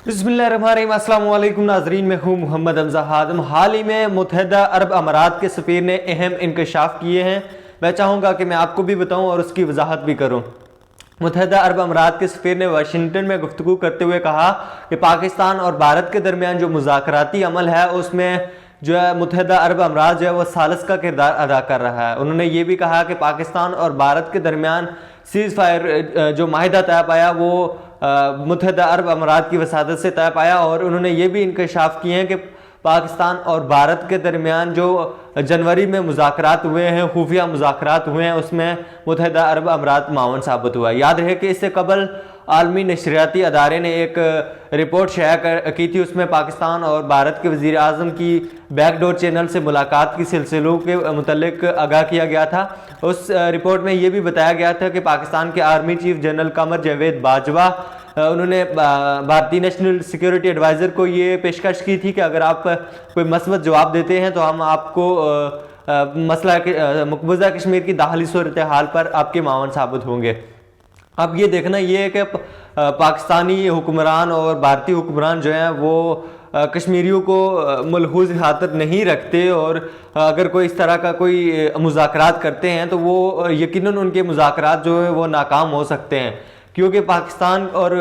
बिस्मिल्लाहिर्रहमानिर्रहीम। अस्सलाम वालेकुम नाज़रीन, मैं हूँ मोहम्मद हमज़ा हादम। हाल ही में मुत्तहिदा अरब अमारात के सफ़ीर ने अहम इंकशाफ किए हैं। मैं चाहूँगा कि मैं आपको भी बताऊँ और उसकी वजाहत भी करूँ। मुत्तहिदा अरब अमारात के सफ़ीर ने वाशिंगटन में गुफ्तगू करते हुए कहा कि पाकिस्तान और भारत के दरमियान जो मुज़ाकराती अमल है उसमें जो है मुत्तहिदा अरब अमारात जो है वो सालिस का किरदार अदा कर रहा है। उन्होंने ये भी कहा कि पाकिस्तान और भारत के दरमियान सीज़ फायर जो माहिदा तय पाया वो मुत्तहिदा अरब अमारात की वसादत से तय पाया। और उन्होंने ये भी इंकशाफ किए हैं कि पाकिस्तान और भारत के दरमियान जो जनवरी में मुज़ाकरात हुए हैं, खुफिया मुज़ाकरात हुए हैं, उसमें मुत्तहिदा अरब अमारात मावन साबित हुआ है। याद रहे कि इससे कबल आलमी नशरियाती अदारे ने एक रिपोर्ट शाया की थी। उसमें पाकिस्तान और भारत के वज़ीर आज़म की बैकडोर चैनल से मुलाकात की सिलसिलों के मुतल्लिक आगाह किया गया था। उस रिपोर्ट में ये भी बताया गया था कि पाकिस्तान के army chief general Qamar Javed Bajwa उन्होंने भारतीय नेशनल सिक्योरिटी एडवाइज़र को ये पेशकश की थी कि अगर आप कोई मस्बत जवाब देते हैं तो हम आपको मसला मकबूजा कश्मीर की दाखिली सूरत हाल पर आपके मावन साबित होंगे। अब ये देखना ये है कि पाकिस्तानी हुक्मरान और भारतीय हुक्मरान जो हैं वो कश्मीरियों को मलहूज़ खातिर नहीं रखते, और अगर कोई इस तरह का कोई मुज़ाकरात करते हैं तो वो यकीनन उनके मुज़ाकरात जो है वो नाकाम हो सकते हैं, क्योंकि पाकिस्तान और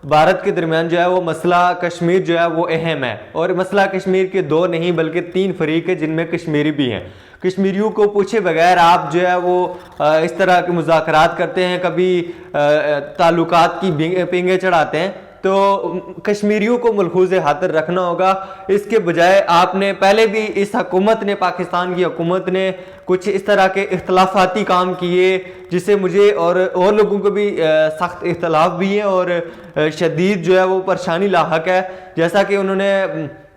भारत के दरमियान जो है वो मसला कश्मीर जो है वो अहम है। और मसला कश्मीर के दो नहीं बल्कि 3 फरीक है जिनमें कश्मीरी भी हैं। कश्मीरियों को पूछे बगैर आप जो है वो इस तरह के मुज़ाकरात करते हैं, कभी ताल्लुकात की पींगे चढ़ाते हैं, तो कश्मीरियों को मलहूज़ खातिर रखना होगा। इसके बजाय आपने पहले भी इस हुकूमत ने, पाकिस्तान की हुकूमत ने कुछ इस तरह के इख्तलाफाती काम किए जिससे मुझे और लोगों को भी सख्त इख्तलाफ भी है और शदीद जो है वो परेशानी लाहक है। जैसा कि उन्होंने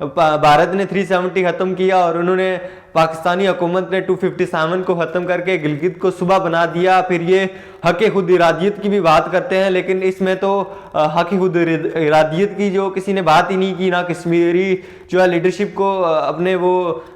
भारत ने 370 ख़त्म किया और उन्होंने पाकिस्तानी हुकूमत ने 257 को ख़त्म करके गिलगित को सूबा बना दिया। फिर ये हक़ खुद इरादियत की भी बात करते हैं, लेकिन इसमें तो हक़ खुद इरादियत की जो किसी ने बात ही नहीं की। ना कश्मीरी जो है लीडरशिप को अपने वो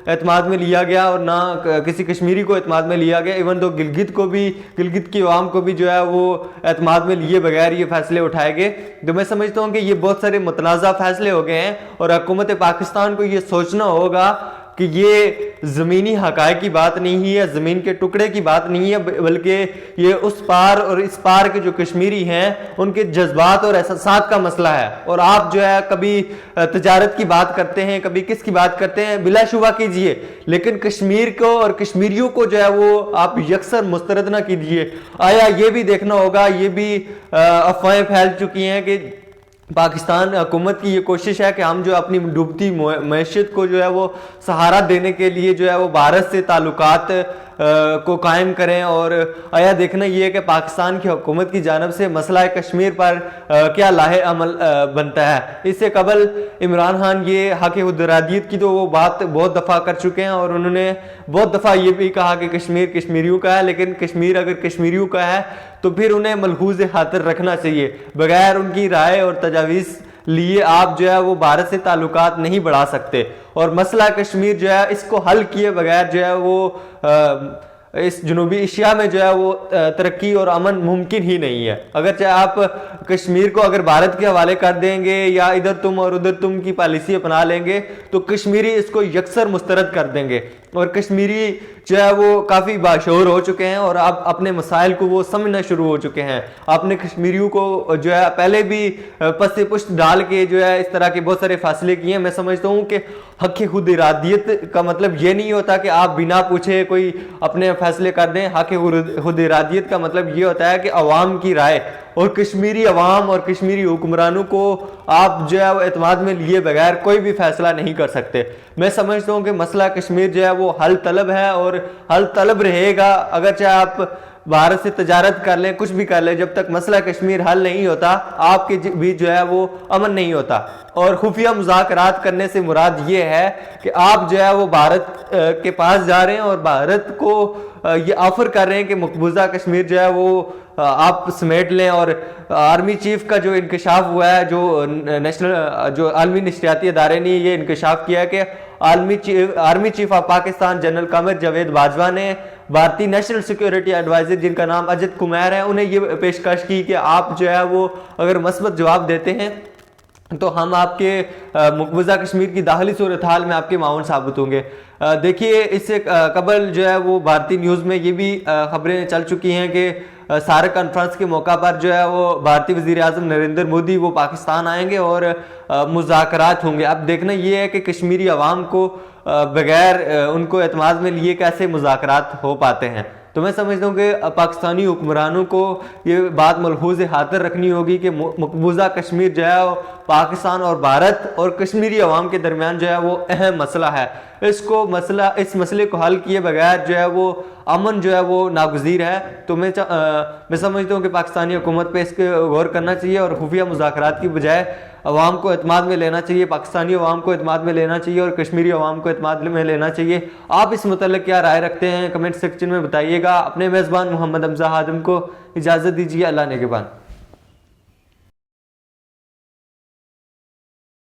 एतमाद में लिया गया और ना किसी कश्मीरी को एतमाद में लिया गया। इवन तो गिलगित की आवाम को भी जो है वो एतमाद में लिए बगैर ये फैसले उठाए गए। तो मैं समझता हूँ कि ये बहुत सारे मुतनाज़ा फैसले हो गए हैं और हुकूमत पाकिस्तान को ये सोचना होगा कि ये ज़मीनी हक़ाइक़ की बात नहीं है, ज़मीन के टुकड़े की बात नहीं है, बल्कि ये उस पार और इस पार के जो कश्मीरी हैं उनके जज्बात और एहसासात का मसला है। और आप जो है कभी तजारत की बात करते हैं, कभी किसकी बात करते हैं, बिलाशुबा कीजिए, लेकिन कश्मीर को और कश्मीरियों को जो है वो आप यकसर मुस्तरद ना कीजिए। आया ये भी देखना होगा, ये भी अफवाहें फैल चुकी हैं कि पाकिस्तान हुकूमत की ये कोशिश है कि हम जो अपनी डूबती मैशियत को जो है वो सहारा देने के लिए जो है वो भारत से ताल्लुकात को कायम करें। और आया देखना ये है कि पाकिस्तान की हुकूमत की जानब से मसला कश्मीर पर क्या लाहे अमल बनता है। इससे कबल इमरान खान ये हक़ खुदइरादियत की तो वो बात बहुत दफ़ा कर चुके हैं और उन्होंने बहुत दफ़ा ये भी कहा कि कश्मीर कश्मीरियों का है, लेकिन कश्मीर अगर कश्मीरियों का है तो फिर उन्हें मलहूज़ खातिर रखना चाहिए। बगैर उनकी राय और तजावीज़ लिए आप जो है वो भारत से ताल्लुकात नहीं बढ़ा सकते। और मसला कश्मीर जो है इसको हल किए बगैर जो है वो इस जनूबी एशिया में जो है वो तरक्की और अमन मुमकिन ही नहीं है। अगर चाहे आप कश्मीर को अगर भारत के हवाले कर देंगे या इधर तुम और उधर तुम की पॉलिसी अपना लेंगे तो कश्मीरी इसको यकसर मुस्तरद कर देंगे। और कश्मीरी जो है वो काफ़ी बाशऊर हो चुके हैं और अब अपने मसाइल को वो समझना शुरू हो चुके हैं। आपने कश्मीरियों को जो है पहले भी पस्ते पुश्त डाल के जो है इस तरह के बहुत सारे फैसले किए हैं। मैं समझता हूँ कि हक़ खुद इरादियत का मतलब ये नहीं होता कि आप बिना पूछे कोई अपने फैसले कर दें। हक़ खुद इरादियत का मतलब ये होता है कि अवाम की राय और कश्मीरी अवाम और कश्मीरी हुक्मरानों को आप जो है वो एतमाद में लिए बगैर कोई भी फैसला नहीं कर सकते। मैं समझता हूँ कि मसला कश्मीर जो है वो हल तलब है और हल तलब रहेगा। अगर चाहे आप भारत से तजारत कर लें, कुछ भी कर लें, जब तक मसला कश्मीर हल नहीं होता आपके भी जो है वो अमन नहीं होता। और खुफिया मुज़ाकरात करने से मुराद ये है कि आप जो है वो भारत के पास जा रहे हैं और भारत को ये ऑफर कर रहे हैं कि मकबूजा कश्मीर जो है वो आप समेट लें। और आर्मी चीफ का जो इंकशाफ हुआ है, जो आलमी नशरियाती अदारे ने ये इंकशाफ किया है कि army chief of Pakistan general Qamar Javed Bajwa ने भारतीय नेशनल सिक्योरिटी एडवाइजर जिनका नाम अजित कुमार है, उन्हें ये पेशकश की कि आप जो है वो अगर मस्बत जवाब देते हैं تو ہم آپ کے مقبوضہ کشمیر کی داخلی صورتحال میں آپ کے معاون ثابت ہوں گے۔ دیکھیے اس سے قبل جو ہے وہ بھارتی نیوز میں یہ بھی خبریں چل چکی ہیں کہ سارک کانفرنس کے موقع پر جو ہے وہ بھارتی وزیر اعظم نریندر مودی وہ پاکستان آئیں گے اور مذاکرات ہوں گے۔ اب دیکھنا یہ ہے کہ کشمیری عوام کو بغیر ان کو اعتماد میں لیے کیسے مذاکرات ہو پاتے ہیں۔ تو میں سمجھتا ہوں کہ پاکستانی حکمرانوں کو یہ بات ملحوظ خاطر رکھنی ہوگی کہ مقبوضہ کشمیر جو ہے وہ پاکستان اور بھارت اور کشمیری عوام کے درمیان جو ہے وہ اہم مسئلہ ہے۔ اس مسئلے کو حل کیے بغیر جو ہے وہ امن جو ہے وہ ناگزیر ہے۔ تو میں سمجھتا ہوں کہ پاکستانی حکومت پہ اس کے غور کرنا چاہیے اور خفیہ مذاکرات کی بجائے عوام کو اعتماد میں لینا چاہیے، پاکستانی عوام کو اعتماد میں لینا چاہیے اور کشمیری عوام کو اعتماد میں لینا چاہیے۔ آپ اس متعلق کیا رائے رکھتے ہیں کمنٹ سیکشن میں بتائیے گا۔ اپنے میزبان محمد حمزہ ہادم کو اجازت دیجیے، اللہ نگہبان۔